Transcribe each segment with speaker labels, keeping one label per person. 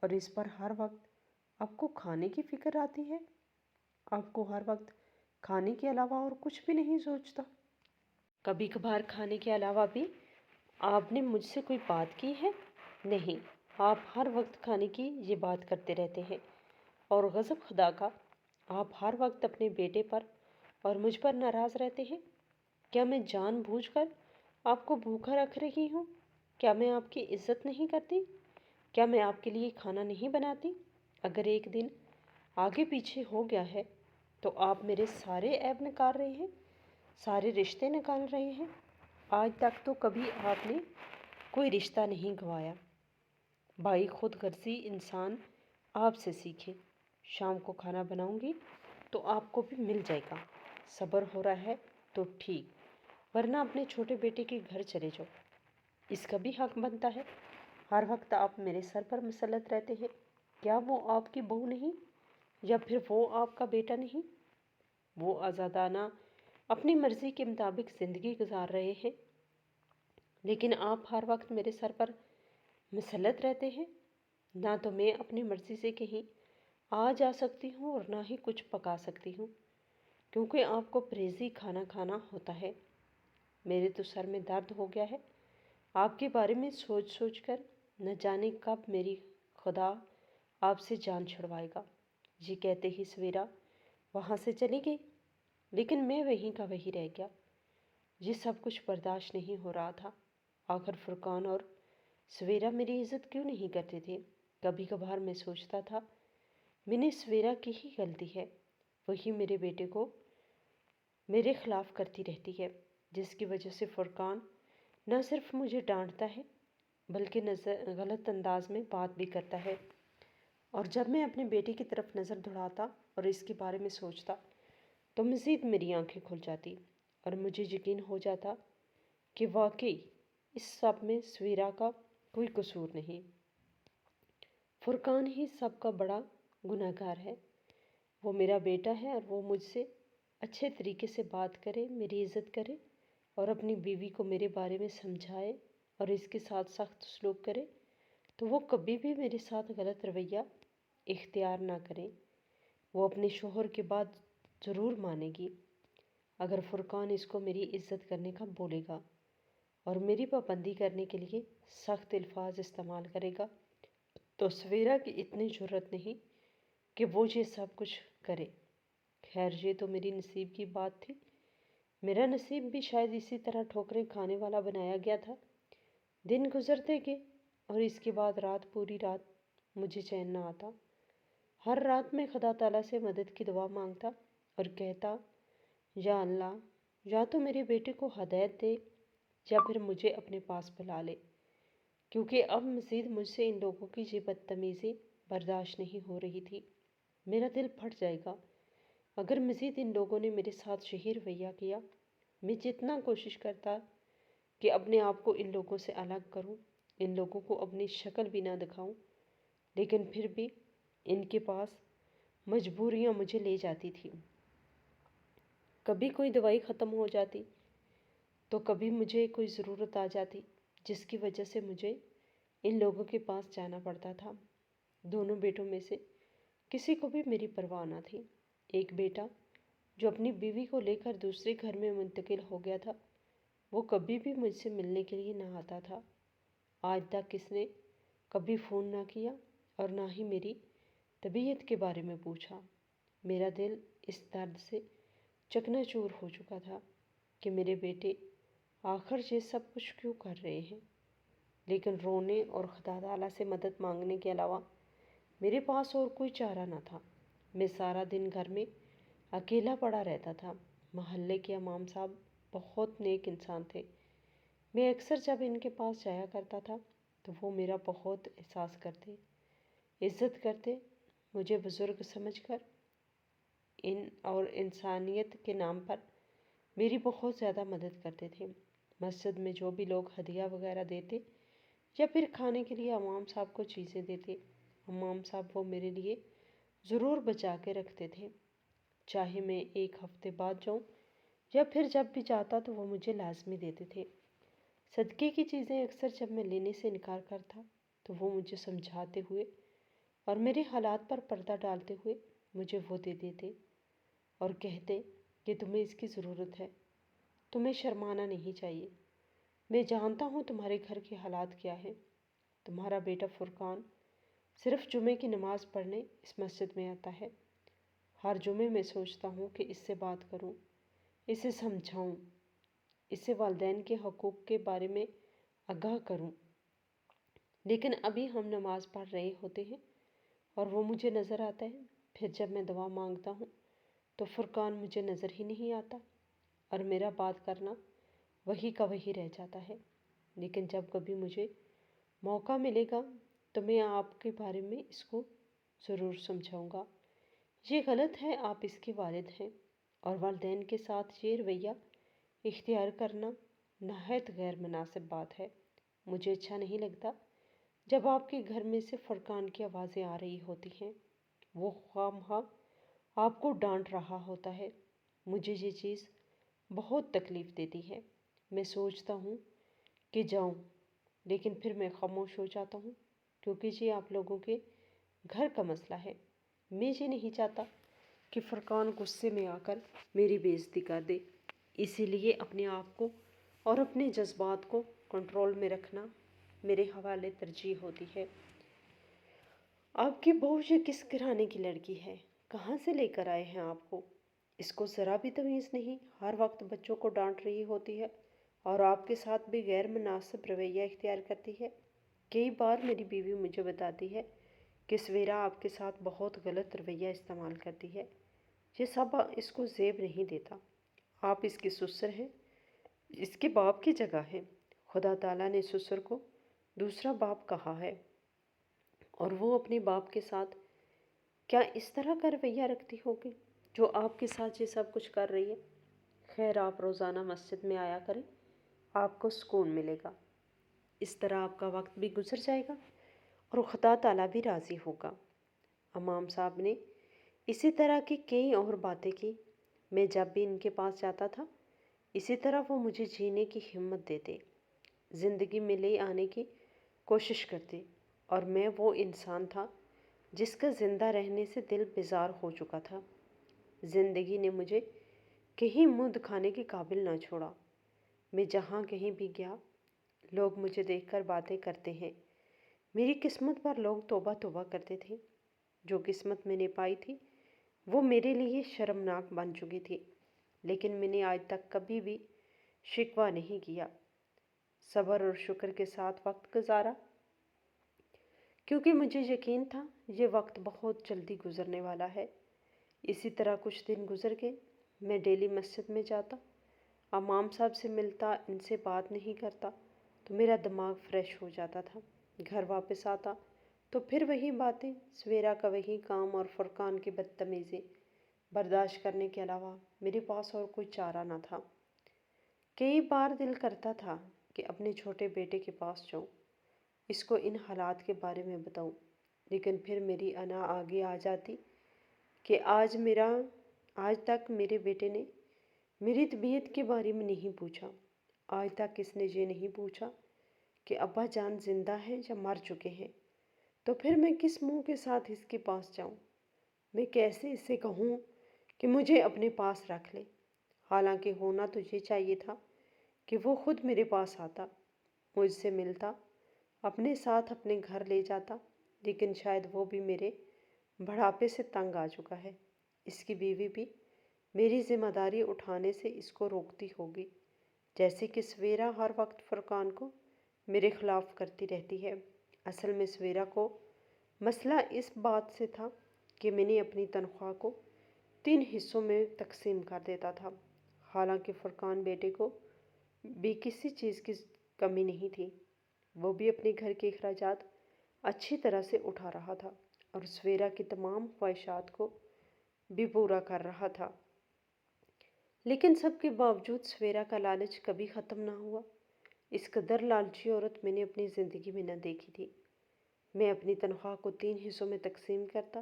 Speaker 1: اور اس پر ہر وقت آپ کو کھانے کی فکر آتی ہے؟ آپ کو ہر وقت کھانے کے علاوہ اور کچھ بھی نہیں سوچتا؟ کبھی کبھار کھانے کے علاوہ بھی آپ نے مجھ سے کوئی بات کی ہے؟ نہیں، آپ ہر وقت کھانے کی یہ بات کرتے رہتے ہیں، اور غضب خدا کا، آپ ہر وقت اپنے بیٹے پر اور مجھ پر ناراض رہتے ہیں۔ کیا میں جان بوجھ کر آپ کو بھوکا رکھ رہی ہوں؟ کیا میں آپ کی عزت نہیں کرتی؟ کیا میں آپ کے لیے کھانا نہیں بناتی؟ اگر ایک دن آگے پیچھے ہو گیا ہے تو آپ میرے سارے عیب نکال رہے ہیں، سارے رشتے نکال رہے ہیں۔ آج تک تو کبھی آپ نے کوئی رشتہ نہیں گنوایا۔ بھائی، خود غرضی انسان آپ سے سیکھے۔ شام کو کھانا بناؤں گی تو آپ کو بھی مل جائے گا۔ صبر ہو رہا ہے تو ٹھیک، ورنہ اپنے چھوٹے بیٹے کے گھر چلے جاؤ۔ اس کا بھی حق بنتا ہے۔ ہر وقت آپ میرے سر پر مسلط رہتے ہیں۔ کیا وہ آپ کی بہو نہیں؟ یا پھر وہ آپ کا بیٹا نہیں؟ وہ آزادانہ اپنی مرضی کے مطابق زندگی گزار رہے ہیں، لیکن آپ ہر وقت میرے سر پر مسلط رہتے ہیں۔ نہ تو میں اپنی مرضی سے کہیں آ جا سکتی ہوں اور نہ ہی کچھ پکا سکتی ہوں، کیونکہ آپ کو پریزی کھانا کھانا ہوتا ہے۔ میرے تو سر میں درد ہو گیا ہے آپ کے بارے میں سوچ سوچ کر۔ نہ جانے کب میری خدا آپ سے جان چھڑوائے گا۔ یہ کہتے ہی سویرا وہاں سے چلی گئی، لیکن میں وہیں کا وہی رہ گیا۔ یہ سب کچھ برداشت نہیں ہو رہا تھا۔ آخر فرقان اور سویرا میری عزت کیوں نہیں کرتے تھے؟ کبھی کبھار میں سوچتا تھا میں نے سویرا کی ہی غلطی ہے، وہی میرے بیٹے کو میرے خلاف کرتی رہتی ہے، جس کی وجہ سے فرقان نہ صرف مجھے ڈانٹتا ہے بلکہ غلط انداز میں بات بھی کرتا ہے۔ اور جب میں اپنے بیٹے کی طرف نظر دوڑاتا اور اس کے بارے میں سوچتا تو مزید میری آنکھیں کھل جاتی اور مجھے یقین ہو جاتا کہ واقعی اس سب میں سویرا کا کوئی قصور نہیں۔ فرقان ہی سب کا بڑا گناہ گار ہے۔ وہ میرا بیٹا ہے اور وہ مجھ سے اچھے طریقے سے بات کرے، میری عزت کرے اور اپنی بیوی کو میرے بارے میں سمجھائے اور اس کے ساتھ سخت سلوک کرے تو وہ کبھی بھی میرے ساتھ غلط رویہ اختیار نہ کریں۔ وہ اپنے شوہر کے بات ضرور مانے گی اگر فرقان اس کو میری عزت کرنے کا بولے گا اور میری پابندی کرنے کے لیے سخت الفاظ استعمال کرے گا، تو سویرا کی اتنی جرأت نہیں کہ وہ یہ سب کچھ کرے۔ خیر، یہ تو میری نصیب کی بات تھی۔ میرا نصیب بھی شاید اسی طرح ٹھوکریں کھانے والا بنایا گیا تھا۔ دن گزرتے گئے اور اس کے بعد پوری رات مجھے چین نہ آتا۔ ہر رات میں خدا تعالیٰ سے مدد کی دعا مانگتا اور کہتا، یا اللہ، یا تو میرے بیٹے کو ہدایت دے یا پھر مجھے اپنے پاس بلا لے، کیونکہ اب مزید مجھ سے ان لوگوں کی یہ بدتمیزی برداشت نہیں ہو رہی تھی۔ میرا دل پھٹ جائے گا اگر مزید ان لوگوں نے میرے ساتھ یہی رویہ کیا۔ میں جتنا کوشش کرتا کہ اپنے آپ کو ان لوگوں سے الگ کروں، ان لوگوں کو اپنی شکل بھی نہ دکھاؤں، لیکن پھر بھی ان کے پاس مجبوریاں مجھے لے جاتی تھیں۔ کبھی کوئی دوائی ختم ہو جاتی تو کبھی مجھے کوئی ضرورت آ جاتی جس کی وجہ سے مجھے ان لوگوں کے پاس جانا پڑتا تھا۔ دونوں بیٹوں میں سے کسی کو بھی میری پرواہ نہ تھی۔ ایک بیٹا جو اپنی بیوی کو لے کر دوسرے گھر میں منتقل ہو گیا تھا، وہ کبھی بھی مجھ سے ملنے کے لیے نہ آتا تھا۔ آج تک کس نے کبھی فون نہ کیا اور نہ ہی میری طبیعت کے بارے میں پوچھا۔ میرا دل اس درد سے چکنا چور ہو چکا تھا کہ میرے بیٹے آخر یہ سب کچھ کیوں کر رہے ہیں، لیکن رونے اور خدا تعالیٰ سے مدد مانگنے کے علاوہ میرے پاس اور کوئی چارہ نہ تھا۔ میں سارا دن گھر میں اکیلا پڑا رہتا تھا۔ محلے کے امام صاحب بہت نیک انسان تھے۔ میں اکثر جب ان کے پاس جایا کرتا تھا تو وہ میرا بہت احساس کرتے، عزت کرتے، مجھے بزرگ سمجھ کر اور انسانیت کے نام پر میری بہت زیادہ مدد کرتے تھے۔ مسجد میں جو بھی لوگ ہدیہ وغیرہ دیتے یا پھر کھانے کے لیے امام صاحب کو چیزیں دیتے، امام صاحب وہ میرے لیے ضرور بچا کے رکھتے تھے، چاہے میں ایک ہفتے بعد جاؤں یا پھر جب بھی جاتا تو وہ مجھے لازمی دیتے تھے۔ صدقے کی چیزیں اکثر جب میں لینے سے انکار کرتا تو وہ مجھے سمجھاتے ہوئے اور میرے حالات پر پردہ ڈالتے ہوئے مجھے وہ دے دیتے اور کہتے کہ تمہیں اس کی ضرورت ہے، تمہیں شرمانا نہیں چاہیے۔ میں جانتا ہوں تمہارے گھر کے حالات کیا ہیں۔ تمہارا بیٹا فرقان صرف جمعے کی نماز پڑھنے اس مسجد میں آتا ہے۔ ہر جمعے میں سوچتا ہوں کہ اس سے بات کروں، اسے سمجھاؤں، اسے والدین کے حقوق کے بارے میں آگاہ کروں، لیکن ابھی ہم نماز پڑھ رہے ہوتے ہیں اور وہ مجھے نظر آتا ہے۔ پھر جب میں دعا مانگتا ہوں تو فرقان مجھے نظر ہی نہیں آتا اور میرا بات کرنا وہی کا وہی رہ جاتا ہے۔ لیکن جب کبھی مجھے موقع ملے گا تو میں آپ کے بارے میں اس کو ضرور سمجھاؤں گا۔ یہ غلط ہے، آپ اس کے والد ہیں اور والدین کے ساتھ یہ رویہ اختیار کرنا نہایت غیر مناسب بات ہے۔ مجھے اچھا نہیں لگتا جب آپ کے گھر میں سے فرقان کی آوازیں آ رہی ہوتی ہیں، وہ خواہ آپ کو ڈانٹ رہا ہوتا ہے۔ مجھے یہ چیز بہت تکلیف دیتی ہے۔ میں سوچتا ہوں کہ جاؤں، لیکن پھر میں خاموش ہو جاتا ہوں کیونکہ یہ آپ لوگوں کے گھر کا مسئلہ ہے۔ میں یہ نہیں چاہتا کہ فرقان غصے میں آ کر میری بے عزتی کر دے، اسی لیے اپنے آپ کو اور اپنے جذبات کو کنٹرول میں رکھنا میرے حوالے ترجیح ہوتی ہے۔ آپ کی بہو یہ کس گھرانے کی لڑکی ہے؟ کہاں سے لے کر آئے ہیں آپ کو؟ اس کو ذرا بھی تمیز نہیں، ہر وقت بچوں کو ڈانٹ رہی ہوتی ہے اور آپ کے ساتھ بھی غیر مناسب رویہ اختیار کرتی ہے۔ کئی بار میری بیوی مجھے بتاتی ہے کہ سویرا آپ کے ساتھ بہت غلط رویہ استعمال کرتی ہے۔ یہ سب اس کو زیب نہیں دیتا۔ آپ اس کی سسر ہیں، اس کے باپ کی جگہ ہے۔ خدا تعالیٰ نے سسر کو دوسرا باپ کہا ہے اور وہ اپنے باپ کے ساتھ کیا اس طرح کا رویہ رکھتی ہوگی جو آپ کے ساتھ یہ سب کچھ کر رہی ہے؟ خیر، آپ روزانہ مسجد میں آیا کریں، آپ کو سکون ملے گا۔ اس طرح آپ کا وقت بھی گزر جائے گا اور خدا تعالیٰ بھی راضی ہوگا۔ امام صاحب نے اسی طرح کی کئی اور باتیں کی۔ میں جب بھی ان کے پاس جاتا تھا اسی طرح وہ مجھے جینے کی ہمت دیتے، زندگی میں لے آنے کی کوشش کرتے، اور میں وہ انسان تھا جس کا زندہ رہنے سے دل بیزار ہو چکا تھا۔ زندگی نے مجھے کہیں منہ دکھانے کے قابل نہ چھوڑا۔ میں جہاں کہیں بھی گیا لوگ مجھے دیکھ کر باتیں کرتے ہیں۔ میری قسمت پر لوگ توبہ توبہ کرتے تھے۔ جو قسمت میں نے پائی تھی وہ میرے لیے شرمناک بن چکی تھی، لیکن میں نے آج تک کبھی بھی شکوہ نہیں کیا، صبر اور شکر کے ساتھ وقت گزارا، کیونکہ مجھے یقین تھا یہ وقت بہت جلدی گزرنے والا ہے۔ اسی طرح کچھ دن گزر گئے۔ میں ڈیلی مسجد میں جاتا، امام صاحب سے ملتا، ان سے بات نہیں کرتا تو میرا دماغ فریش ہو جاتا تھا۔ گھر واپس آتا تو پھر وہی باتیں، سویرا کا وہی کام اور فرقان کی بدتمیزی برداشت کرنے کے علاوہ میرے پاس اور کوئی چارہ نہ تھا۔ کئی بار دل کرتا تھا کہ اپنے چھوٹے بیٹے کے پاس جاؤں، اس کو ان حالات کے بارے میں بتاؤں، لیکن پھر میری انا آگے آ جاتی کہ آج تک میرے بیٹے نے میری طبیعت کے بارے میں نہیں پوچھا، آج تک اس نے یہ نہیں پوچھا کہ ابا جان زندہ ہیں یا مر چکے ہیں، تو پھر میں کس منہ کے ساتھ اس کے پاس جاؤں؟ میں کیسے اسے کہوں کہ مجھے اپنے پاس رکھ لے؟ حالانکہ ہونا تو یہ چاہیے تھا کہ وہ خود میرے پاس آتا، مجھ سے ملتا، اپنے ساتھ اپنے گھر لے جاتا، لیکن شاید وہ بھی میرے بڑھاپے سے تنگ آ چکا ہے۔ اس کی بیوی بھی میری ذمہ داری اٹھانے سے اس کو روکتی ہوگی، جیسے کہ سویرا ہر وقت فرقان کو میرے خلاف کرتی رہتی ہے۔ اصل میں سویرا کو مسئلہ اس بات سے تھا کہ میں نے اپنی تنخواہ کو 3 حصوں میں تقسیم کر دیتا تھا، حالانکہ فرقان بیٹے کو بھی کسی چیز کی کمی نہیں تھی، وہ بھی اپنے گھر کے اخراجات اچھی طرح سے اٹھا رہا تھا اور سویرا کی تمام خواہشات کو بھی پورا کر رہا تھا۔ لیکن سب کے باوجود سویرا کا لالچ کبھی ختم نہ ہوا۔ اس قدر لالچی عورت میں نے اپنی زندگی میں نہ دیکھی تھی۔ میں اپنی تنخواہ کو 3 حصوں میں تقسیم کرتا،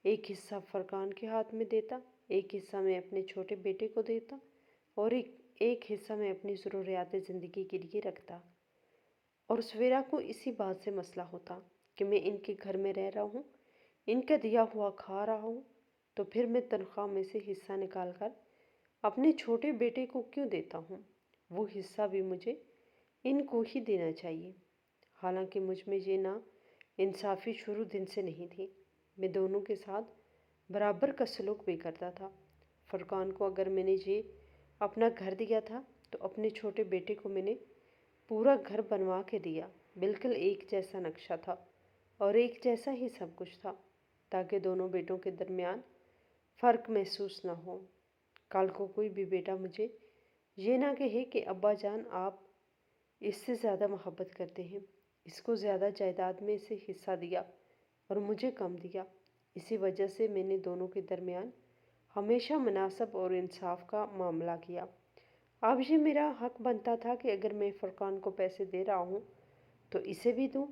Speaker 1: ایک حصہ فرقان کے ہاتھ میں دیتا، ایک حصہ میں اپنے چھوٹے بیٹے کو دیتا اور ایک حصہ میں اپنی ضروریات زندگی کے لیے رکھتا۔ اور سویرا کو اسی بات سے مسئلہ ہوتا کہ میں ان کے گھر میں رہ رہا ہوں، ان کا دیا ہوا کھا رہا ہوں تو پھر میں تنخواہ میں سے حصہ نکال کر اپنے چھوٹے بیٹے کو کیوں دیتا ہوں؟ وہ حصہ بھی مجھے ان کو ہی دینا چاہیے۔ حالانکہ مجھ میں یہ نا انصافی شروع دن سے نہیں تھی۔ میں دونوں کے ساتھ برابر کا سلوک بھی کرتا تھا۔ فرقان کو اگر میں نے یہ اپنا گھر دیا تھا تو اپنے چھوٹے بیٹے کو میں نے پورا گھر بنوا کے دیا۔ بالکل ایک جیسا نقشہ تھا اور ایک جیسا ہی سب کچھ تھا، تاکہ دونوں بیٹوں کے درمیان فرق محسوس نہ ہو۔ کل کو کوئی بھی بیٹا مجھے یہ نہ کہے کہ ابا جان آپ اس سے زیادہ محبت کرتے ہیں، اس کو زیادہ جائیداد میں سے حصہ دیا اور مجھے کم دیا۔ اسی وجہ سے میں نے دونوں کے درمیان ہمیشہ مناسب اور انصاف کا معاملہ کیا۔ اب یہ میرا حق بنتا تھا کہ اگر میں فرقان کو پیسے دے رہا ہوں تو اسے بھی دوں،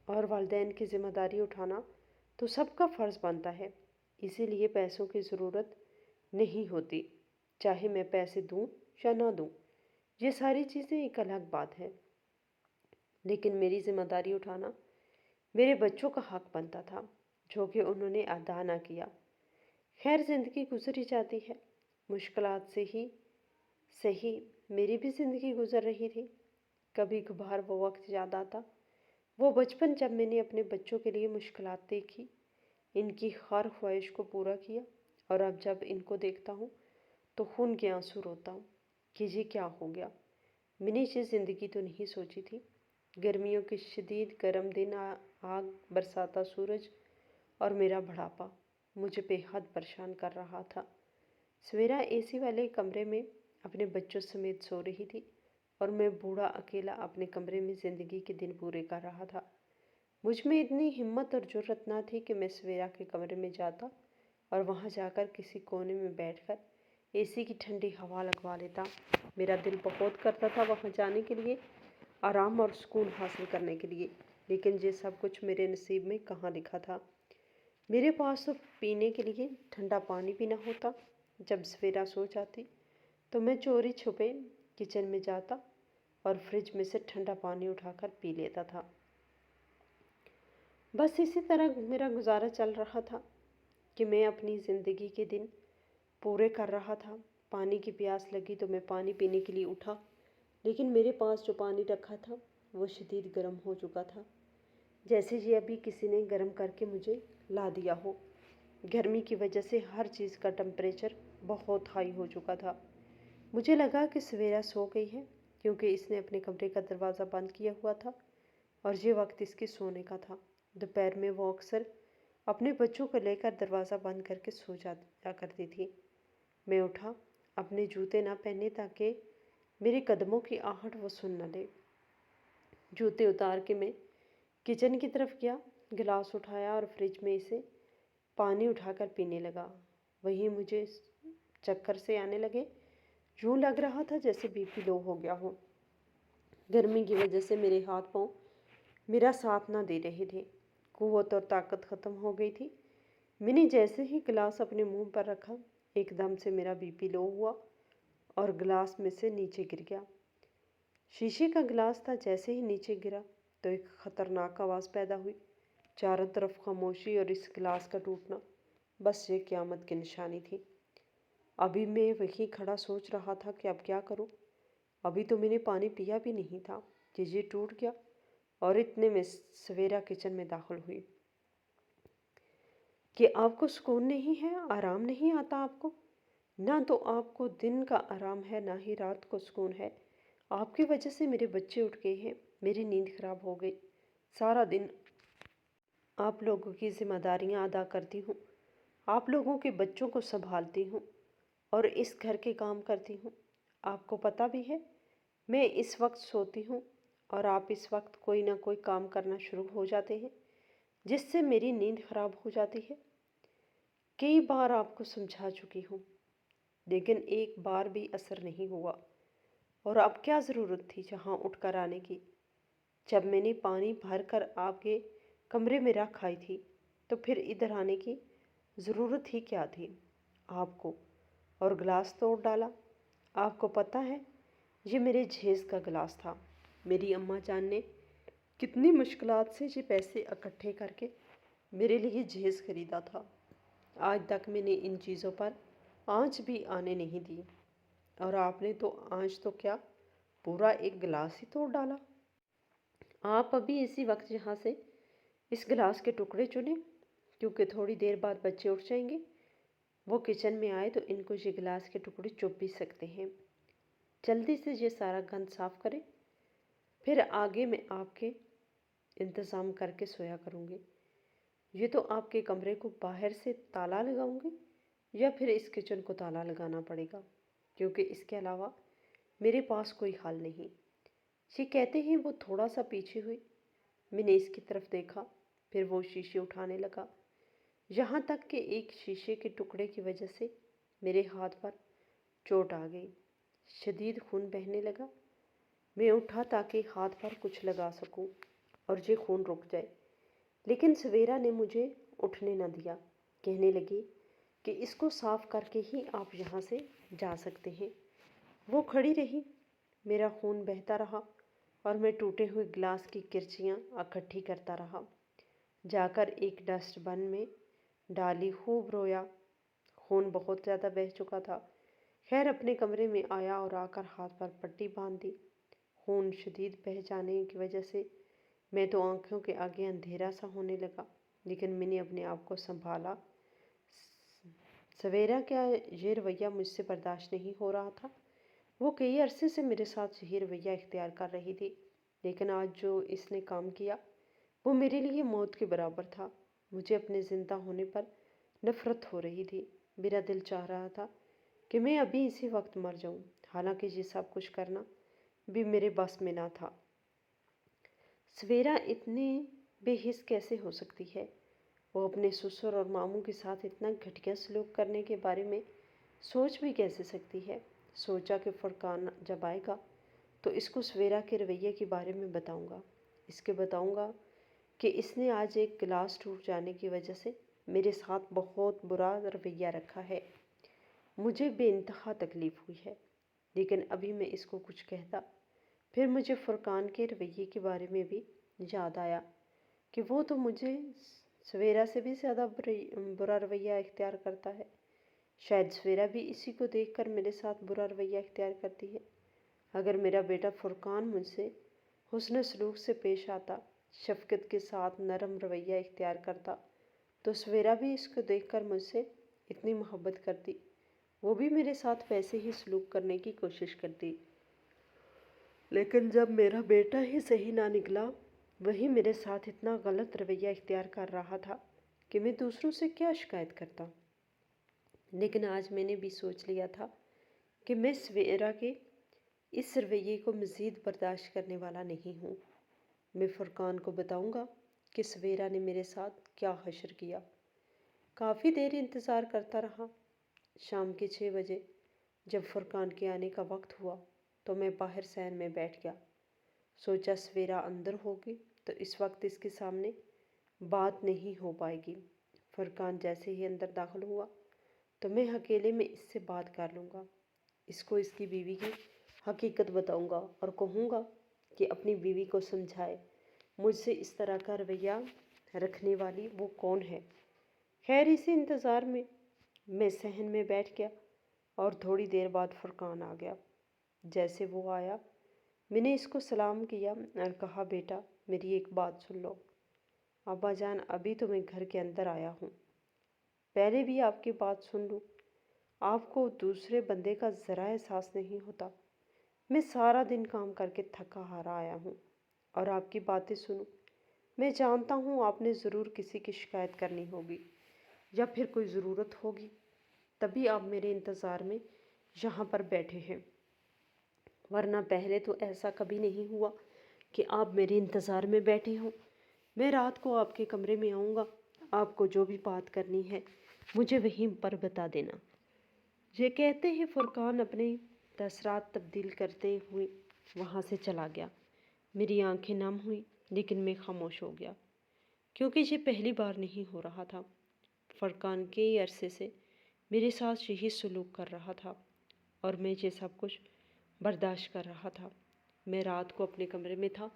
Speaker 1: اور والدین کی ذمہ داری اٹھانا تو سب کا فرض بنتا ہے۔ اسی لیے پیسوں کی ضرورت نہیں ہوتی، چاہے میں پیسے دوں یا نہ دوں، یہ ساری چیزیں ایک الگ بات ہے، لیکن میری ذمہ داری اٹھانا میرے بچوں کا حق بنتا تھا، جو کہ انہوں نے ادا نہ کیا۔ خیر، زندگی گزری جاتی ہے، مشکلات سے ہی صحیح میری بھی زندگی گزر رہی تھی۔ کبھی کبھار وہ وقت یاد آتا، وہ بچپن جب میں نے اپنے بچوں کے لیے مشکلات دیکھی، ان کی ہر خواہش کو پورا کیا، اور اب جب ان کو دیکھتا ہوں تو خون کے آنسو روتا ہوں کہ یہ کیا ہو گیا۔ میں نے یہ زندگی تو نہیں سوچی تھی۔ گرمیوں کے شدید گرم دن، آگ برساتا سورج اور میرا بڑھاپا مجھے بے حد پریشان کر رہا تھا۔ سویرا اے سی والے کمرے میں اپنے بچوں سمیت سو رہی تھی اور میں بوڑھا اکیلا اپنے کمرے میں زندگی کے دن پورے کر رہا تھا۔ مجھ میں اتنی ہمت اور جرأت نہ تھی کہ میں سویرا کے کمرے میں جاتا اور وہاں جا کر کسی کونے میں بیٹھ کر اے سی کی ٹھنڈی ہوا لگوا لیتا۔ میرا دل بہت کرتا تھا وہاں جانے کے لیے، آرام اور سکون حاصل کرنے کے لیے، لیکن یہ سب کچھ میرے نصیب میں کہاں لکھا تھا۔ میرے پاس تو پینے کے لیے ٹھنڈا پانی بھی نہ ہوتا۔ جب سویرا سو جاتی تو میں چوری چھپے کچن میں جاتا اور فریج میں سے ٹھنڈا پانی اٹھا کر پی لیتا تھا۔ بس اسی طرح میرا گزارا چل رہا تھا کہ میں اپنی زندگی کے دن پورے کر رہا تھا۔ پانی کی پیاس لگی تو میں پانی پینے کے لیے اٹھا، لیکن میرے پاس جو پانی رکھا تھا وہ شدید گرم ہو چکا تھا، جیسے یہ ابھی کسی نے گرم کر کے مجھے لا دیا ہو۔ گرمی کی وجہ سے ہر چیز کا ٹمپریچر بہت ہائی ہو چکا تھا۔ مجھے لگا کہ سویرا سو گئی ہے، کیونکہ اس نے اپنے کمرے کا دروازہ بند کیا ہوا تھا اور یہ وقت اس کے سونے کا تھا۔ دوپہر میں وہ اکثر اپنے بچوں کو لے کر دروازہ بند کر کے سو جایا کرتی تھی۔ میں اٹھا، اپنے جوتے نہ پہنے تاکہ میرے قدموں کی آہٹ وہ سن نہ لے۔ جوتے اتار کے میں کچن کی طرف گیا، گلاس اٹھایا اور فریج میں سے پانی اٹھا کر پینے لگا۔ وہیں مجھے چکر سے آنے لگے، یوں لگ رہا تھا جیسے بی پی لو ہو گیا ہو۔ گرمی کی وجہ سے میرے ہاتھ پاؤں میرا ساتھ نہ دے رہے تھے، قوت اور طاقت ختم ہو گئی تھی۔ میں نے جیسے ہی گلاس اپنے منہ پر رکھا، ایک دم سے میرا بی پی لو ہوا اور گلاس میں سے نیچے گر گیا۔ شیشے کا گلاس تھا، جیسے ہی نیچے گرا تو ایک خطرناک آواز پیدا ہوئی۔ چاروں طرف خاموشی اور اس گلاس کا ٹوٹنا، بس یہ قیامت کی نشانی تھی۔ ابھی میں وہیں کھڑا سوچ رہا تھا کہ اب کیا کروں۔ ابھی تو میں نے پانی پیا بھی نہیں تھا کہ یہ ٹوٹ گیا، اور اتنے میں سویرا کچن میں داخل ہوئی۔ کہ آپ کو سکون نہیں ہے، آرام نہیں آتا آپ کو؟ نہ تو آپ کو دن کا آرام ہے، نہ ہی رات کو سکون ہے۔ آپ کی وجہ سے میرے بچے اٹھ گئے ہیں، میری نیند خراب ہو گئی۔ سارا دن آپ لوگوں کی ذمہ داریاں ادا کرتی ہوں، آپ لوگوں کے بچوں کو سنبھالتی ہوں اور اس گھر کے کام کرتی ہوں۔ آپ کو پتہ بھی ہے میں اس وقت سوتی ہوں اور آپ اس وقت کوئی نہ کوئی کام کرنا شروع ہو جاتے ہیں، جس سے میری نیند خراب ہو جاتی ہے۔ کئی بار آپ کو سمجھا چکی ہوں، لیکن ایک بار بھی اثر نہیں ہوا، اور اب کیا ضرورت تھی جہاں اٹھ کر آنے کی؟ جب میں نے پانی بھر کر آپ کے کمرے میں رکھ آئی تھی تو پھر ادھر آنے کی ضرورت ہی کیا تھی آپ کو؟ اور گلاس توڑ ڈالا۔ آپ کو پتہ ہے یہ میرے جہیز کا گلاس تھا۔ میری اماں جان نے کتنی مشکلات سے یہ پیسے اکٹھے کر کے میرے لیے جہیز خریدا تھا۔ آج تک میں نے ان چیزوں پر آنچ بھی آنے نہیں دی، اور آپ نے تو آنچ تو کیا، پورا ایک گلاس ہی توڑ ڈالا۔ آپ ابھی اسی وقت یہاں سے اس گلاس کے ٹکڑے چنیں، کیونکہ تھوڑی دیر بعد بچے اٹھ جائیں گے۔ وہ کچن میں آئے تو ان کو یہ گلاس کے ٹکڑے چپ بھی سکتے ہیں۔ جلدی سے یہ سارا گند صاف کریں، پھر آگے میں آپ کے انتظام کر کے سویا کروں گی۔ یہ تو آپ کے کمرے کو باہر سے تالا لگاؤں گی، یا پھر اس کچن کو تالا لگانا پڑے گا، کیونکہ اس کے علاوہ میرے پاس کوئی حل نہیں۔ یہ کہتے ہیں وہ تھوڑا سا پیچھے ہوئی۔ میں نے اس کی طرف دیکھا، پھر وہ شیشے اٹھانے لگا، یہاں تک کہ ایک شیشے کے ٹکڑے کی وجہ سے میرے ہاتھ پر چوٹ آ گئی۔ شدید خون بہنے لگا۔ میں اٹھا تاکہ ہاتھ پر کچھ لگا سکوں اور یہ خون رک جائے، لیکن سویرا نے مجھے اٹھنے نہ دیا۔ کہنے لگی کہ اس کو صاف کر کے ہی آپ یہاں سے جا سکتے ہیں۔ وہ کھڑی رہی، میرا خون بہتا رہا اور میں ٹوٹے ہوئے گلاس کی کرچیاں اکٹھی کرتا رہا۔ جا کر ایک ڈسٹ بن میں ڈالی، خوب رویا۔ خون بہت زیادہ بہہ چکا تھا۔ خیر اپنے کمرے میں آیا اور آ کر ہاتھ پر پٹی باندھ دی۔ خون شدید بہہ جانے کی وجہ سے میں تو آنکھوں کے آگے اندھیرا سا ہونے لگا، لیکن میں نے اپنے آپ کو سنبھالا۔ سویرا کا یہ رویہ مجھ سے برداشت نہیں ہو رہا تھا۔ وہ کئی عرصے سے میرے ساتھ یہی رویہ اختیار کر رہی تھی، لیکن آج جو اس نے کام کیا وہ میرے لیے موت کے برابر تھا۔ مجھے اپنے زندہ ہونے پر نفرت ہو رہی تھی۔ میرا دل چاہ رہا تھا کہ میں ابھی اسی وقت مر جاؤں، حالانکہ یہ سب کچھ کرنا بھی میرے بس میں نہ تھا۔ سویرا اتنی بے حس کیسے ہو سکتی ہے؟ وہ اپنے سسر اور ماموں کے ساتھ اتنا گھٹیا سلوک کرنے کے بارے میں سوچ بھی کیسے سکتی ہے؟ سوچا کہ فرقان جب آئے گا تو اس کو سویرا کے رویے کے بارے میں بتاؤں گا۔ اس کے بتاؤں گا کہ اس نے آج ایک گلاس ٹوٹ جانے کی وجہ سے میرے ساتھ بہت برا رویہ رکھا ہے۔ مجھے بے انتہا تکلیف ہوئی ہے، لیکن ابھی میں اس کو کچھ کہتا، پھر مجھے فرقان کے رویے کے بارے میں بھی یاد آیا کہ وہ تو مجھے سویرا سے بھی زیادہ برا رویہ اختیار کرتا ہے۔ شاید سویرا بھی اسی کو دیکھ کر میرے ساتھ برا رویہ اختیار کرتی ہے۔ اگر میرا بیٹا فرقان مجھ سے حسن سلوک سے پیش آتا، شفقت کے ساتھ نرم رویہ اختیار کرتا، تو سویرا بھی اس کو دیکھ کر مجھ سے اتنی محبت کرتی، وہ بھی میرے ساتھ ویسے ہی سلوک کرنے کی کوشش کرتی۔ لیکن جب میرا بیٹا ہی صحیح نہ نکلا، وہی میرے ساتھ اتنا غلط رویہ اختیار کر رہا تھا کہ میں دوسروں سے کیا شکایت کرتا۔ لیکن آج میں نے بھی سوچ لیا تھا کہ میں سویرا کے اس رویے کو مزید برداشت کرنے والا نہیں ہوں۔ میں فرقان کو بتاؤں گا کہ سویرا نے میرے ساتھ کیا حشر کیا۔ کافی دیر انتظار کرتا رہا۔ شام کے 6 بجے جب فرقان کے آنے کا وقت ہوا تو میں باہر صحن میں بیٹھ گیا۔ سوچا سویرا اندر ہوگی تو اس وقت اس کے سامنے بات نہیں ہو پائے گی۔ فرقان جیسے ہی اندر داخل ہوا تو میں اکیلے میں اس سے بات کر لوں گا۔ اس کو اس کی بیوی کی حقیقت بتاؤں گا اور کہوں گا کہ اپنی بیوی کو سمجھائے مجھ سے اس طرح کا رویہ رکھنے والی وہ کون ہے۔ خیر اسی انتظار میں صحن میں بیٹھ گیا اور تھوڑی دیر بعد فرقان آ گیا۔ جیسے وہ آیا میں نے اس کو سلام کیا اور کہا، بیٹا میری ایک بات سن لو۔ ابا جان ابھی تو میں گھر کے اندر آیا ہوں، پہلے بھی آپ کی بات سن لوں۔ آپ کو دوسرے بندے کا ذرا احساس نہیں ہوتا۔ میں سارا دن کام کر کے تھکا ہارا آیا ہوں اور آپ کی باتیں سنوں۔ میں جانتا ہوں آپ نے ضرور کسی کی شکایت کرنی ہوگی یا پھر کوئی ضرورت ہوگی، تبھی آپ میرے انتظار میں یہاں پر بیٹھے ہیں، ورنہ پہلے تو ایسا کبھی نہیں ہوا کہ آپ میرے انتظار میں بیٹھے ہوں۔ میں رات کو آپ کے کمرے میں آؤں گا، آپ کو جو بھی بات کرنی ہے مجھے وہیں پر بتا دینا۔ یہ کہتے ہی فرقان اپنے تاثرات تبدیل کرتے ہوئے وہاں سے چلا گیا۔ میری آنکھیں نم ہوئیں، لیکن میں خاموش ہو گیا، کیونکہ یہ پہلی بار نہیں ہو رہا تھا۔ فرقان کئی عرصے سے میرے ساتھ یہی سلوک کر رہا تھا اور میں یہ سب کچھ برداشت کر رہا تھا۔ میں رات کو اپنے کمرے میں تھا،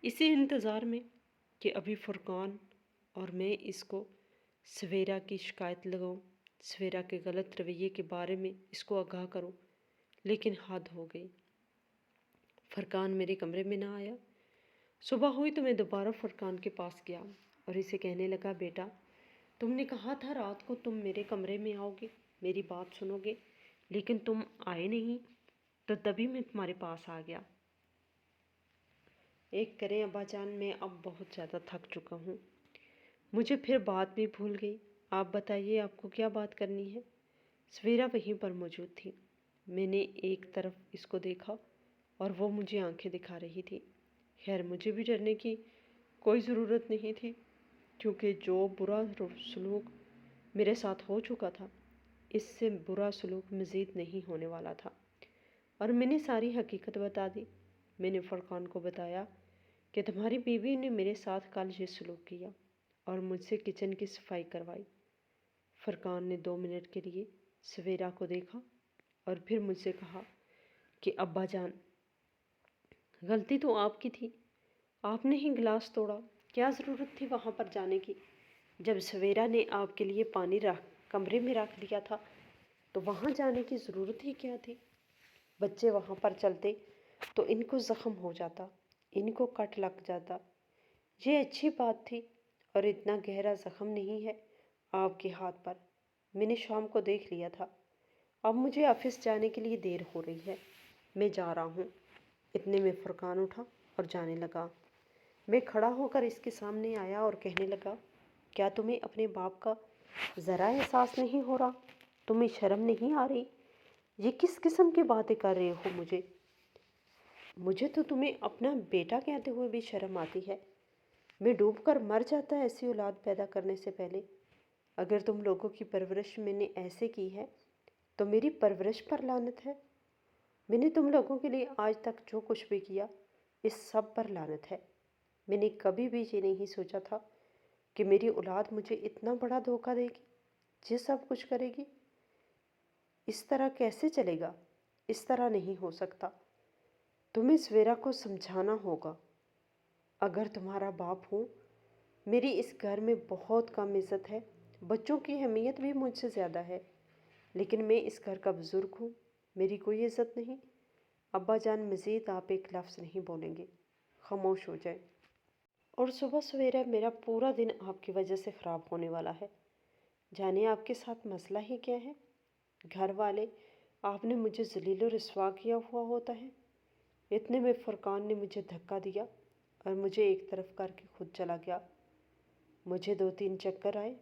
Speaker 1: اسی انتظار میں کہ ابھی فرقان اور میں اس کو سویرا کی شکایت لگاؤں، سویرا کے غلط رویے کے بارے میں اس کو آگاہ کروں، لیکن حد ہو گئی۔ فرقان میرے کمرے میں نہ آیا۔ صبح ہوئی تو میں دوبارہ فرقان کے پاس گیا اور اسے کہنے لگا، بیٹا تم نے کہا تھا رات کو تم میرے کمرے میں آؤ گے، میری بات سنو گے، لیکن تم آئے نہیں، تو تبھی میں تمہارے پاس آ گیا۔ ایک کریں ابا جان، میں اب بہت زیادہ تھک چکا ہوں، مجھے پھر بات بھی بھول گئی۔ آپ بتائیے آپ کو کیا بات کرنی ہے؟ سویرا وہیں پر موجود تھی۔ میں نے ایک طرف اس کو دیکھا اور وہ مجھے آنکھیں دکھا رہی تھی۔ خیر مجھے بھی ڈرنے کی کوئی ضرورت نہیں تھی، کیونکہ جو برا سلوک میرے ساتھ ہو چکا تھا، اس سے برا سلوک مزید نہیں ہونے والا تھا۔ اور میں نے ساری حقیقت بتا دی۔ میں نے فرقان کو بتایا کہ تمہاری بیوی نے میرے ساتھ کل یہ سلوک کیا اور مجھ سے کچن کی صفائی کروائی۔ فرقان نے 2 منٹ کے لیے سویرا کو دیکھا اور پھر مجھ سے کہا کہ ابا جان، غلطی تو آپ کی تھی، آپ نے ہی گلاس توڑا، کیا ضرورت تھی وہاں پر جانے کی؟ جب سویرا نے آپ کے لیے پانی کمرے میں رکھ دیا تھا تو وہاں جانے کی ضرورت ہی کیا تھی؟ بچے وہاں پر چلتے تو ان کو زخم ہو جاتا، ان کو کٹ لگ جاتا۔ یہ اچھی بات تھی، اور اتنا گہرا زخم نہیں ہے آپ کے ہاتھ پر، میں نے شام کو دیکھ لیا تھا۔ اب مجھے آفس جانے کے لیے دیر ہو رہی ہے، میں جا رہا ہوں۔ اتنے میں فرقان اٹھا اور جانے لگا۔ میں کھڑا ہو کر اس کے سامنے آیا اور کہنے لگا، کیا تمہیں اپنے باپ کا ذرا احساس نہیں ہو رہا؟ تمہیں شرم نہیں آ رہی؟ یہ کس قسم کی باتیں کر رہے ہو؟ مجھے تو تمہیں اپنا بیٹا کہتے ہوئے بھی شرم آتی ہے۔ میں ڈوب کر مر جاتا ایسی اولاد پیدا کرنے سے پہلے۔ اگر تم لوگوں کی پرورش میں نے ایسے کی ہے تو میری پرورش پر لعنت ہے۔ میں نے تم لوگوں کے لیے آج تک جو کچھ بھی کیا، اس سب پر لعنت ہے۔ میں نے کبھی بھی یہ نہیں سوچا تھا کہ میری اولاد مجھے اتنا بڑا دھوکہ دے گی، یہ سب کچھ کرے گی۔ اس طرح کیسے چلے گا؟ اس طرح نہیں ہو سکتا۔ تمہیں سویرا کو سمجھانا ہوگا۔ اگر تمہارا باپ ہوں، میری اس گھر میں بہت کم عزت ہے، بچوں کی اہمیت بھی مجھ سے زیادہ ہے، لیکن میں اس گھر کا بزرگ ہوں، میری کوئی عزت نہیں۔ ابا جان مزید آپ ایک لفظ نہیں بولیں گے، خاموش ہو جائیں۔ اور صبح سویرا میرا پورا دن آپ کی وجہ سے خراب ہونے والا ہے۔ جانے آپ کے ساتھ مسئلہ ہی کیا ہے؟ گھر والے آپ نے مجھے ذلیل و رسوا کیا ہوا ہوتا ہے۔ اتنے میں فرقان نے مجھے دھکا دیا اور مجھے ایک طرف کر کے خود چلا گیا۔ مجھے 2-3 چکر آئے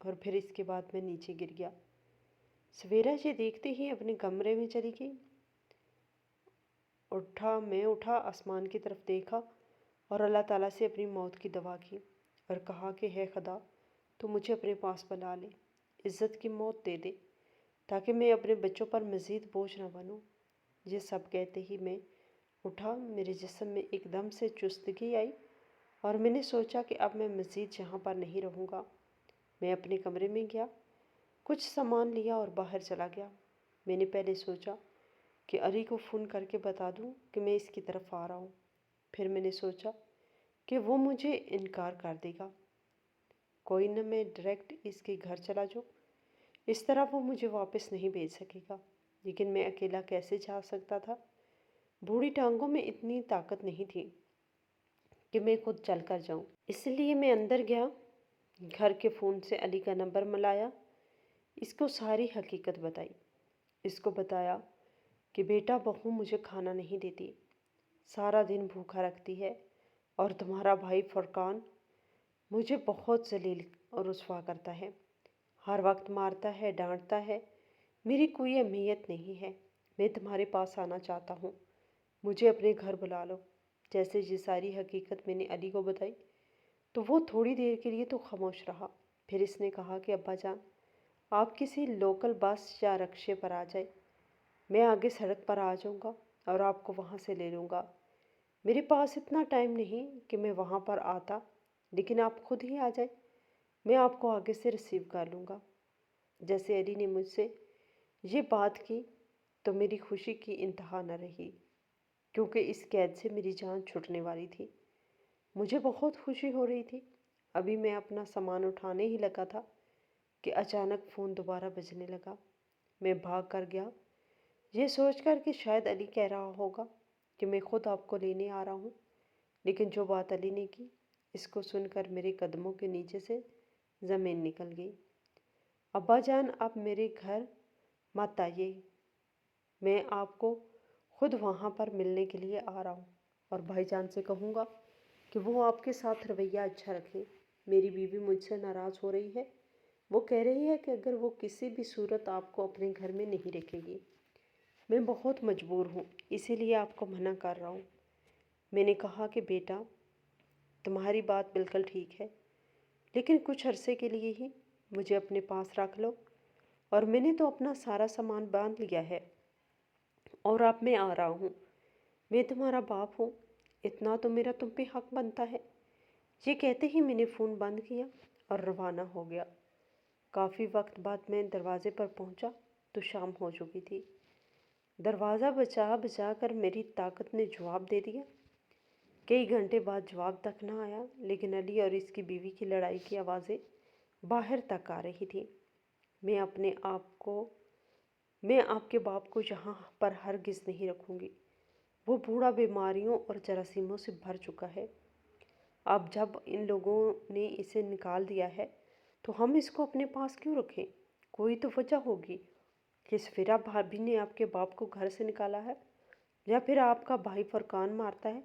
Speaker 1: اور پھر اس کے بعد میں نیچے گر گیا۔ سویرا یہ دیکھتے ہی اپنے کمرے میں چلی گئی۔ میں اٹھا، آسمان کی طرف دیکھا اور اللہ تعالیٰ سے اپنی موت کی دعا کی اور کہا کہ ہے خدا، تو مجھے اپنے پاس بلا لے، عزت کی موت دے دے، تاکہ میں اپنے بچوں پر مزید بوجھ نہ بنوں۔ یہ سب کہتے ہی میں اٹھا، میرے جسم میں ایک دم سے چستگی آئی اور میں نے سوچا کہ اب میں مزید یہاں پر نہیں رہوں گا۔ میں اپنے کمرے میں گیا، کچھ سامان لیا اور باہر چلا گیا۔ میں نے پہلے سوچا کہ علی کو فون کر کے بتا دوں کہ میں اس کی طرف آ رہا ہوں، پھر میں نے سوچا کہ وہ مجھے انکار کر دے گا، کوئی نہ میں ڈائریکٹ اس کے گھر چلا جاؤں، اس طرح وہ مجھے واپس نہیں بھیج سکے گا۔ لیکن میں اکیلا کیسے جا سکتا تھا؟ بوڑھی ٹانگوں میں اتنی طاقت نہیں تھی کہ میں خود چل کر جاؤں۔ اس لیے میں اندر گیا، گھر کے فون سے علی کا نمبر ملایا، اس کو ساری حقیقت بتائی۔ اس کو بتایا کہ بیٹا بہو مجھے کھانا نہیں دیتی، سارا دن بھوکا رکھتی ہے، اور تمہارا بھائی فرقان مجھے بہت ذلیل اور رسوا کرتا ہے، ہر وقت مارتا ہے، ڈانٹتا ہے، میری کوئی اہمیت نہیں ہے۔ میں تمہارے پاس آنا چاہتا ہوں، مجھے اپنے گھر بلا لو۔ جیسے یہ ساری حقیقت میں نے علی کو بتائی تو وہ تھوڑی دیر کے لیے تو خاموش رہا۔ پھر اس نے کہا کہ ابا جان، آپ کسی لوکل بس یا رکشے پر آ جائے، میں آگے سڑک پر آ جاؤں گا اور آپ کو وہاں سے لے لوں گا۔ میرے پاس اتنا ٹائم نہیں کہ میں وہاں پر آتا، لیکن آپ خود ہی آ جائیں، میں آپ کو آگے سے ریسیو کر لوں گا۔ جیسے علی نے مجھ سے یہ بات کی تو میری خوشی کی انتہا نہ رہی، کیونکہ اس قید سے میری جان چھوٹنے والی تھی۔ مجھے بہت خوشی ہو رہی تھی۔ ابھی میں اپنا سامان اٹھانے ہی لگا تھا کہ اچانک فون دوبارہ بجنے لگا۔ میں بھاگ کر گیا، یہ سوچ کر کہ شاید علی کہہ رہا ہوگا کہ میں خود آپ کو لینے آ رہا ہوں، لیکن جو بات علی نے کی اس کو سن کر میرے قدموں کے نیچے سے زمین نکل گئی۔ ابا جان، آپ میرے گھر مت آئیے، میں آپ کو خود وہاں پر ملنے کے لیے آ رہا ہوں، اور بھائی جان سے کہوں گا کہ وہ آپ کے ساتھ رویہ اچھا رکھیں۔ میری بیوی مجھ سے ناراض ہو رہی ہے، وہ کہہ رہی ہے کہ اگر وہ کسی بھی صورت آپ کو اپنے گھر میں نہیں رکھے گی۔ میں بہت مجبور ہوں، اسی لیے آپ کو منع کر رہا ہوں۔ میں نے کہا کہ بیٹا، تمہاری بات بالکل ٹھیک ہے، لیکن کچھ عرصے کے لیے ہی مجھے اپنے پاس رکھ لو، اور میں نے تو اپنا سارا سامان باندھ لیا ہے اور اب میں آ رہا ہوں۔ میں تمہارا باپ ہوں، اتنا تو میرا تم پہ حق بنتا ہے۔ یہ کہتے ہی میں نے فون بند کیا اور روانہ ہو گیا۔ کافی وقت بعد میں دروازے پر پہنچا تو شام ہو چکی تھی۔ دروازہ بجا بجا کر میری طاقت نے جواب دے دیا۔ کئی گھنٹے بعد جواب تک نہ آیا، لیکن علی اور اس کی بیوی کی لڑائی کی آوازیں باہر تک آ رہی تھی۔ میں آپ کے باپ کو یہاں پر ہرگز نہیں رکھوں گی۔ وہ بوڑھا بیماریوں اور جراثیموں سے بھر چکا ہے۔ اب جب ان لوگوں نے اسے نکال دیا ہے تو ہم اس کو اپنے پاس کیوں رکھیں؟ کوئی تو وجہ ہوگی کہ سفیرہ بھابھی نے آپ کے باپ کو گھر سے نکالا ہے، یا پھر آپ کا بھائی فرقان مارتا ہے۔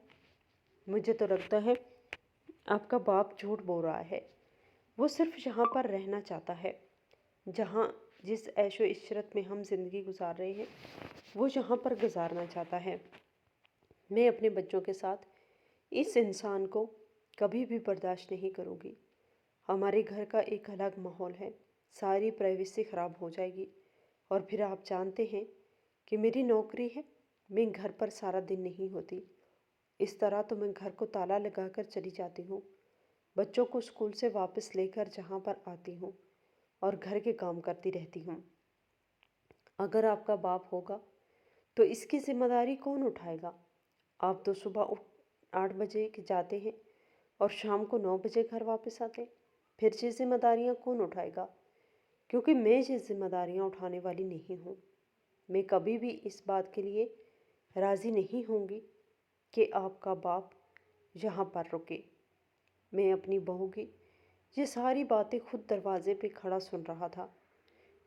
Speaker 1: مجھے تو لگتا ہے آپ کا باپ جھوٹ بول رہا ہے۔ وہ صرف یہاں پر رہنا چاہتا ہے، جس عیش و عشرت میں ہم زندگی گزار رہے ہیں وہ یہاں پر گزارنا چاہتا ہے۔ میں اپنے بچوں کے ساتھ اس انسان کو کبھی بھی برداشت نہیں کروں گی۔ ہمارے گھر کا ایک الگ ماحول ہے، ساری پرائیویسی خراب ہو جائے گی، اور پھر آپ جانتے ہیں کہ میری نوکری ہے، میں گھر پر سارا دن نہیں ہوتی۔ اس طرح تو میں گھر کو تالا لگا کر چلی جاتی ہوں، بچوں کو اسکول سے واپس لے کر جہاں پر آتی ہوں اور گھر کے کام کرتی رہتی ہوں۔ اگر آپ کا باپ ہوگا تو اس کی ذمہ داری کون اٹھائے گا؟ آپ تو صبح 8 بجے جاتے ہیں اور شام کو 9 بجے گھر واپس آتے، پھر یہ ذمہ داریاں کون اٹھائے گا؟ کیونکہ میں یہ ذمہ داریاں اٹھانے والی نہیں ہوں۔ میں کبھی بھی اس بات کے لیے راضی نہیں ہوں گی کہ آپ کا باپ یہاں پر رکے۔ میں اپنی بہو کی یہ ساری باتیں خود دروازے پہ کھڑا سن رہا تھا۔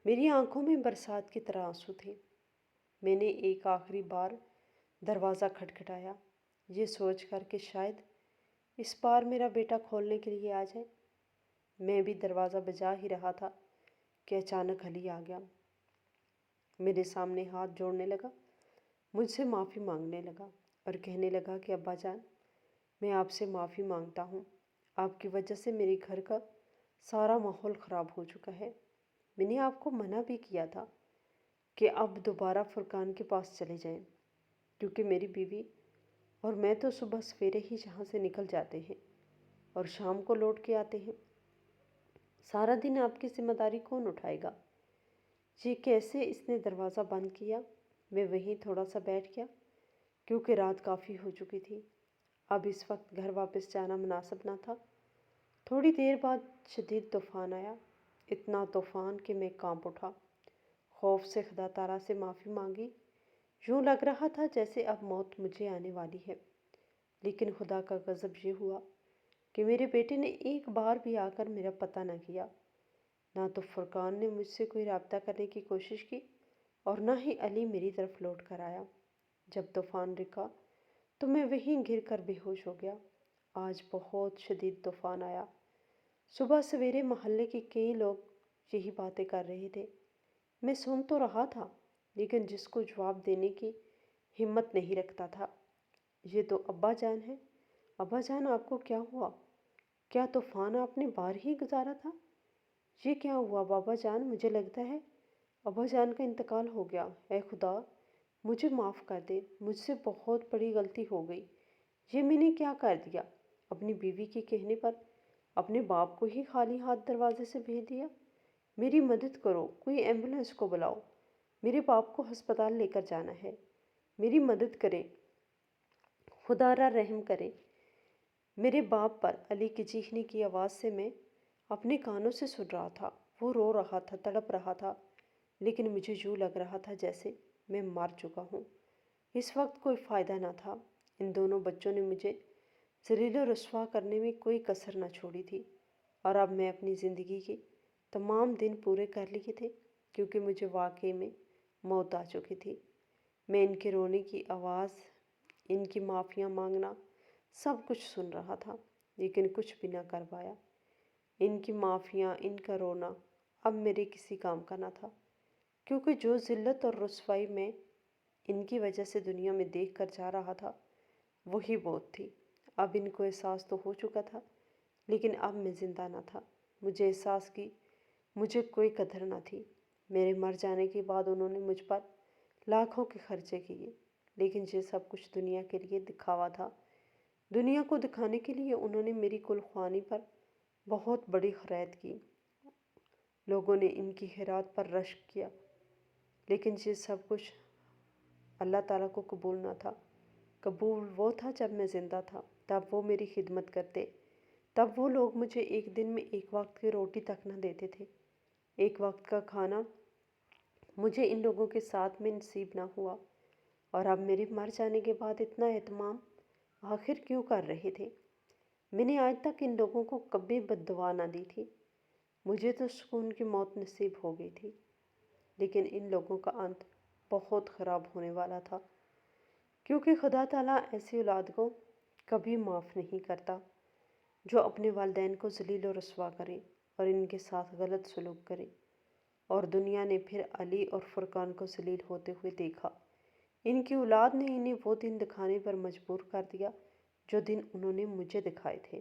Speaker 1: میری آنکھوں میں برسات کی طرح آنسو تھے۔ میں نے ایک آخری بار دروازہ کھٹکھٹایا، یہ سوچ کر کہ شاید اس بار میرا بیٹا کھولنے کے لیے آ جائے۔ میں بھی دروازہ بجا ہی رہا تھا کہ اچانک علی آ گیا۔ میرے سامنے ہاتھ جوڑنے لگا، مجھ سے معافی مانگنے لگا اور کہنے لگا کہ ابا جان، میں آپ سے معافی مانگتا ہوں، آپ کی وجہ سے میرے گھر کا سارا ماحول خراب ہو چکا ہے۔ میں نے آپ کو منع بھی کیا تھا کہ اب دوبارہ فرقان کے پاس چلے جائیں، کیونکہ میری بیوی اور میں تو صبح سویرے ہی یہاں سے نکل جاتے ہیں اور شام کو لوٹ کے آتے ہیں۔ سارا دن آپ کی ذمہ داری کون اٹھائے گا؟ یہ کیسے اس نے دروازہ بند کیا؟ میں وہیں تھوڑا سا بیٹھ گیا کیونکہ رات کافی ہو چکی تھی۔ اب اس وقت گھر واپس جانا مناسب نہ تھا۔ تھوڑی دیر بعد شدید طوفان آیا، اتنا طوفان کہ میں کانپ اٹھا۔ خوف سے خدا تعالیٰ سے معافی مانگی، یوں لگ رہا تھا جیسے اب موت مجھے آنے والی ہے۔ لیکن خدا کا غضب یہ ہوا کہ میرے بیٹے نے ایک بار بھی آ کر میرا پتہ نہ کیا، نہ تو فرقان نے مجھ سے کوئی رابطہ کرنے کی کوشش کی اور نہ ہی علی میری طرف لوٹ کر آیا۔ جب طوفان رکا تو میں وہیں گر کر بے ہوش ہو گیا۔ آج بہت شدید طوفان آیا۔ صبح سویرے محلے کے کئی لوگ یہی باتیں کر رہے تھے۔ میں سن تو رہا تھا، لیکن جس کو جواب دینے کی ہمت نہیں رکھتا تھا۔ یہ تو ابا جان ہے۔ ابا جان، آپ کو کیا ہوا؟ کیا طوفان آپ نے باہر ہی گزارا تھا؟ یہ کیا ہوا بابا جان؟ مجھے لگتا ہے ابا جان کا انتقال ہو گیا۔ اے خدا، مجھے معاف کر دے، مجھ سے بہت بڑی غلطی ہو گئی۔ یہ میں نے کیا کر دیا؟ اپنی بیوی کے کہنے پر اپنے باپ کو ہی خالی ہاتھ دروازے سے بھیج دیا۔ میری مدد کرو، کوئی ایمبولینس کو بلاؤ، میرے باپ کو ہسپتال لے کر جانا ہے۔ میری مدد کریں، خدا را رحم کریں۔ میرے باپ پر علی کی چیخنے کی آواز سے میں اپنے کانوں سے سن رہا تھا۔ وہ رو رہا تھا، تڑپ رہا تھا، لیکن مجھے یوں لگ رہا تھا جیسے میں مر چکا ہوں۔ اس وقت کوئی فائدہ نہ تھا۔ ان دونوں بچوں نے مجھے ذلیل و رسوا کرنے میں کوئی کسر نہ چھوڑی تھی، اور اب میں اپنی زندگی کے تمام دن پورے کر لیے تھے، کیونکہ مجھے واقعی میں موت آ چکی تھی۔ میں ان کے رونے کی آواز، ان کی معافیاں مانگنا، سب کچھ سن رہا تھا، لیکن کچھ بھی نہ کر پایا۔ ان کی معافیاں، ان کا رونا اب میرے کسی کام کا نہ تھا، کیونکہ جو ذلت اور رسوائی میں ان کی وجہ سے دنیا میں دیکھ کر جا رہا تھا وہی بہت تھی۔ اب ان کو احساس تو ہو چکا تھا، لیکن اب میں زندہ نہ تھا۔ مجھے احساس کی مجھے کوئی قدر نہ تھی۔ میرے مر جانے کے بعد انہوں نے مجھ پر لاکھوں کے خرچے کیے، لیکن یہ سب کچھ دنیا کے لیے دکھاوا تھا۔ دنیا کو دکھانے کے لیے انہوں نے میری کل خوانی پر بہت بڑی خرید کی۔ لوگوں نے ان کی خیرات پر رشک کیا، لیکن یہ سب کچھ اللہ تعالیٰ کو قبول نہ تھا۔ قبول وہ تھا جب میں زندہ تھا، تب وہ میری خدمت کرتے، تب وہ لوگ مجھے ایک دن میں ایک وقت کی روٹی تک نہ دیتے تھے۔ ایک وقت کا کھانا مجھے ان لوگوں کے ساتھ میں نصیب نہ ہوا، اور اب میرے مر جانے کے بعد اتنا اہتمام آخر کیوں کر رہے تھے؟ میں نے آج تک ان لوگوں کو کبھی بد دعا نہ دی تھی۔ مجھے تو سکون کی موت نصیب ہو گئی تھی، لیکن ان لوگوں کا انت بہت خراب ہونے والا تھا، کیونکہ خدا تعالیٰ ایسی اولاد کو کبھی معاف نہیں کرتا جو اپنے والدین کو ذلیل و رسوا کرے اور ان کے ساتھ غلط سلوک کرے۔ اور دنیا نے پھر علی اور فرقان کو ذلیل ہوتے ہوئے دیکھا۔ ان کی اولاد نے انہیں وہ دن دکھانے پر مجبور کر دیا جو دن انہوں نے مجھے دکھائے تھے۔